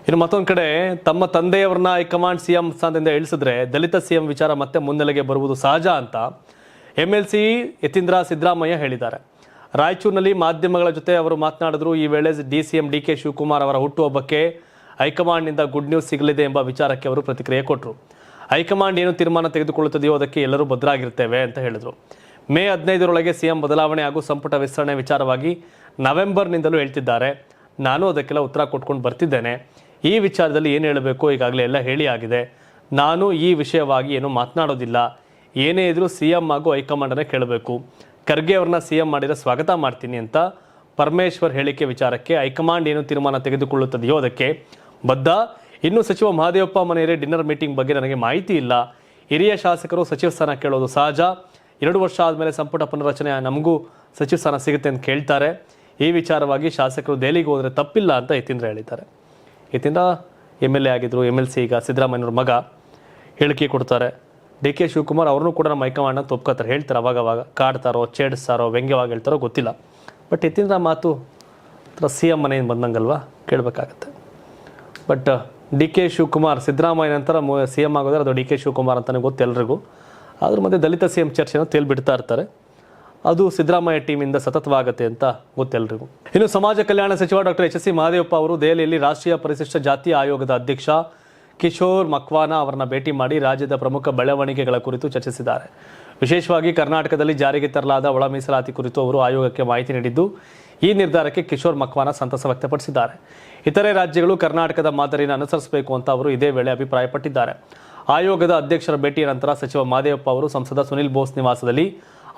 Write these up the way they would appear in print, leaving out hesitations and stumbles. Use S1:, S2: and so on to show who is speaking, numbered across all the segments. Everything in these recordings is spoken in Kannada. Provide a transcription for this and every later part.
S1: ಇನ್ನು ಮತ್ತೊಂದು ಕಡೆ ತಮ್ಮ ತಂದೆಯವರನ್ನ ಹೈಕಮಾಂಡ್ ಸಿಎಂ ಸ್ಥಾನದಿಂದ ಇಳಿಸಿದ್ರೆ ದಲಿತ ಸಿಎಂ ವಿಚಾರ ಮತ್ತೆ ಮುನ್ನೆಲೆಗೆ ಬರುವುದು ಸಹಜ ಅಂತ ಎಂಎಲ್ಸಿ ಯತೀಂದ್ರ ಸಿದ್ದರಾಮಯ್ಯ ಹೇಳಿದ್ದಾರೆ. ರಾಯಚೂರಿನಲ್ಲಿ ಮಾಧ್ಯಮಗಳ ಜೊತೆ ಅವರು ಮಾತನಾಡಿದ್ರು. ಈ ವೇಳೆ ಡಿಸಿಎಂ ಡಿಕೆ ಶಿವಕುಮಾರ್ ಅವರ ಹುಟ್ಟುಹಬ್ಬಕ್ಕೆ ಹೈಕಮಾಂಡ್ನಿಂದ ಗುಡ್ ನ್ಯೂಸ್ ಸಿಗಲಿದೆ ಎಂಬ ವಿಚಾರಕ್ಕೆ ಅವರು ಪ್ರತಿಕ್ರಿಯೆ ಕೊಟ್ಟರು. ಹೈಕಮಾಂಡ್ ಏನು ತೀರ್ಮಾನ ತೆಗೆದುಕೊಳ್ಳುತ್ತದೆಯೋ ಅದಕ್ಕೆ ಎಲ್ಲರೂ ಬದ್ಧರಾಗಿರ್ತೇವೆ ಅಂತ ಹೇಳಿದರು. ಮೇ 15ರೊಳಗೆ ಸಿಎಂ ಬದಲಾವಣೆ ಹಾಗೂ ಸಂಪುಟ ವಿಸ್ತರಣೆ ವಿಚಾರವಾಗಿ ನವೆಂಬರ್ನಿಂದಲೂ ಹೇಳ್ತಿದ್ದಾರೆ. ನಾನು ಅದಕ್ಕೆಲ್ಲ ಉತ್ತರ ಕೊಟ್ಕೊಂಡು ಬರ್ತಿದ್ದೇನೆ. ಈ ವಿಚಾರದಲ್ಲಿ ಏನು ಹೇಳಬೇಕು ಈಗಾಗಲೇ ಎಲ್ಲ ಹೇಳಿ ಆಗಿದೆ. ನಾನು ಈ ವಿಷಯವಾಗಿ ಏನು ಮಾತನಾಡೋದಿಲ್ಲ. ಏನೇ ಇದ್ರೂ ಸಿಎಂ ಹಾಗೂ ಹೈಕಮಾಂಡನ್ನೇ ಕೇಳಬೇಕು. ಖರ್ಗೆ ಅವ್ರನ್ನ ಸಿಎಂ ಮಾಡಿದರೆ ಸ್ವಾಗತ ಮಾಡ್ತೀನಿ ಅಂತ ಪರಮೇಶ್ವರ್ ಹೇಳಿಕೆ ವಿಚಾರಕ್ಕೆ ಹೈಕಮಾಂಡ್ ಏನು ತೀರ್ಮಾನ ತೆಗೆದುಕೊಳ್ಳುತ್ತದೆಯೋ ಅದಕ್ಕೆ ಬದ್ಧ. ಇನ್ನು ಸಚಿವ ಮಹದೇವಪ್ಪ ಮನೆಯರೇ ಡಿನ್ನರ್ ಮೀಟಿಂಗ್ ಬಗ್ಗೆ ನನಗೆ ಮಾಹಿತಿ ಇಲ್ಲ. ಹಿರಿಯ ಶಾಸಕರು ಸಚಿವ ಸ್ಥಾನ ಕೇಳೋದು ಸಹಜ. 2 ವರ್ಷ ಆದಮೇಲೆ ಸಂಪುಟ ಪುನರ್ರಚನೆ ನಮಗೂ ಸಚಿವ ಸ್ಥಾನ ಸಿಗುತ್ತೆ ಅಂತ ಕೇಳ್ತಾರೆ. ಈ ವಿಚಾರವಾಗಿ ಶಾಸಕರು ದೆಹಲಿಗೆ ಹೋದರೆ ತಪ್ಪಿಲ್ಲ ಅಂತ ಯತೀಂದ್ರ ಹೇಳಿದ್ದಾರೆ. ಯತೀಂದ್ರ MLA ಆಗಿದ್ರು. MLC ಈಗ ಸಿದ್ದರಾಮಯ್ಯವ್ರ ಮಗ ಹೇಳಿಕೆ ಕೊಡ್ತಾರೆ. ಡಿಕೆ ಶಿವಕುಮಾರ್ ಅವ್ರನ್ನೂ ಕೂಡ ನಮ್ಮ ಹೈಕಮಾಂಡ್ನ ತೊಪ್ಕೋತಾರೆ. ಹೇಳ್ತಾರೆ ಅವಾಗವಾಗ, ಕಾಡ್ತಾರೋ ಚೇಡಿಸ್ತಾರೋ ವ್ಯಂಗ್ಯವಾಗಿ ಹೇಳ್ತಾರೋ ಗೊತ್ತಿಲ್ಲ. ಬಟ್ ಯತೀಂದ್ರ ಮಾತು ಸಿಎಂ ಮನೆಯಿಂದ ಬಂದಂಗಲ್ವಾ, ಕೇಳಬೇಕಾಗತ್ತೆ. ಬಟ್ ಡಿಕೆ ಶಿವಕುಮಾರ್ ಸಿದ್ದರಾಮಯ್ಯ ನಂತರ ಸಿಎಂ ಆಗೋದ್ರೆ ಅದು ಡಿಕೆ ಶಿವಕುಮಾರ್ ಅಂತಲೇ ಗೊತ್ತು ಎಲ್ರಿಗೂ. ಅದ್ರ ಮಧ್ಯೆ ದಲಿತ ಸಿಎಂ ಚರ್ಚೆನ ತೇಲ್ಬಿಡ್ತಾ ಇರ್ತಾರೆ. ಅದು ಸಿದ್ದರಾಮಯ್ಯ ಟೀಮಿಂದ ಸತತವಾಗುತ್ತೆ ಅಂತ ಗೊತ್ತೆಲ್ಲರಿಗೂ. ಇನ್ನು ಸಮಾಜ ಕಲ್ಯಾಣ ಸಚಿವ ಡಾಕ್ಟರ್ HSC ಮಹದೇವಪ್ಪ ಅವರು ದೆಹಲಿಯಲ್ಲಿ ರಾಷ್ಟ್ರೀಯ ಪರಿಶಿಷ್ಟ ಜಾತಿ ಆಯೋಗದ ಅಧ್ಯಕ್ಷ ಕಿಶೋರ್ ಮಕ್ವಾನ ಅವರನ್ನ ಭೇಟಿ ಮಾಡಿ ರಾಜ್ಯದ ಪ್ರಮುಖ ಬೆಳವಣಿಗೆಗಳ ಕುರಿತು ಚರ್ಚಿಸಿದ್ದಾರೆ. ವಿಶೇಷವಾಗಿ ಕರ್ನಾಟಕದಲ್ಲಿ ಜಾರಿಗೆ ತರಲಾದ ಒಳ ಮೀಸಲಾತಿ ಕುರಿತು ಅವರು ಆಯೋಗಕ್ಕೆ ಮಾಹಿತಿ ನೀಡಿದ್ದು, ಈ ನಿರ್ಧಾರಕ್ಕೆ ಕಿಶೋರ್ ಮಕ್ವಾನ ಸಂತಸ ವ್ಯಕ್ತಪಡಿಸಿದ್ದಾರೆ. ಇತರೆ ರಾಜ್ಯಗಳು ಕರ್ನಾಟಕದ ಮಾದರಿಯನ್ನು ಅನುಸರಿಸಬೇಕು ಅಂತ ಅವರು ಇದೇ ವೇಳೆ ಅಭಿಪ್ರಾಯಪಟ್ಟಿದ್ದಾರೆ. ಆಯೋಗದ ಅಧ್ಯಕ್ಷರ ಭೇಟಿಯ ನಂತರ ಸಚಿವ ಮಹದೇವಪ್ಪ ಅವರು ಸಂಸದ ಸುನಿಲ್ ಬೋಸ್ ನಿವಾಸದಲ್ಲಿ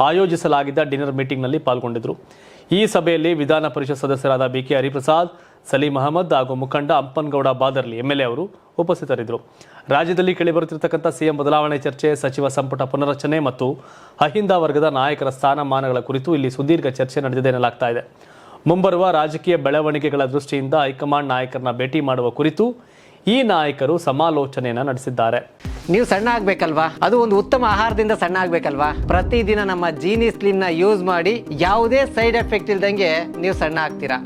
S1: ಆಯೋಜಿಸಲಾಗಿದ್ದ ಡಿನ್ನರ್ ಮೀಟಿಂಗ್ನಲ್ಲಿ ಪಾಲ್ಗೊಂಡಿದ್ದರು. ಈ ಸಭೆಯಲ್ಲಿ ವಿಧಾನ ಪರಿಷತ್ ಸದಸ್ಯರಾದ BK ಹರಿಪ್ರಸಾದ್, ಸಲೀಂ ಅಹಮದ್ ಹಾಗೂ ಮುಖಂಡ ಅಂಪನಗೌಡ ಬಾದರ್ಲಿ MLA ಅವರು ಉಪಸ್ಥಿತರಿದ್ದರು. ರಾಜ್ಯದಲ್ಲಿ ಕೇಳಿಬರುತ್ತಿರತಕ್ಕಂಥ ಸಿಎಂ ಬದಲಾವಣೆ ಚರ್ಚೆ, ಸಚಿವ ಸಂಪುಟ ಪುನರ್ರಚನೆ ಮತ್ತು ಅಹಿಂದ ವರ್ಗದ ನಾಯಕರ ಸ್ಥಾನಮಾನಗಳ ಕುರಿತು ಇಲ್ಲಿ ಸುದೀರ್ಘ ಚರ್ಚೆ ನಡೆದಿದೆ ಎನ್ನಲಾಗ್ತಾ ಇದೆ. ಮುಂಬರುವ ರಾಜಕೀಯ ಬೆಳವಣಿಗೆಗಳ ದೃಷ್ಟಿಯಿಂದ ಹೈಕಮಾಂಡ್ ನಾಯಕರನ್ನ ಭೇಟಿ ಮಾಡುವ ಕುರಿತು ಈ ನಾಯಕರು ಸಮಾಲೋಚನೆಯನ್ನ ನಡೆಸಿದ್ದಾರೆ.
S2: ನೀವು ಸಣ್ಣ ಆಗ್ಬೇಕಲ್ವಾ? ಅದು ಒಂದು ಉತ್ತಮ ಆಹಾರದಿಂದ ಸಣ್ಣ ಆಗ್ಬೇಕಲ್ವಾ? ಪ್ರತಿದಿನ ನಮ್ಮ ಜೀನಿ ಸ್ಲಿಮ್ ನ ಯೂಸ್ ಮಾಡಿ ಯಾವುದೇ ಸೈಡ್ ಎಫೆಕ್ಟ್ ಇಲ್ದಂಗೆ ನೀವು ಸಣ್ಣ ಆಗ್ತೀರಾ.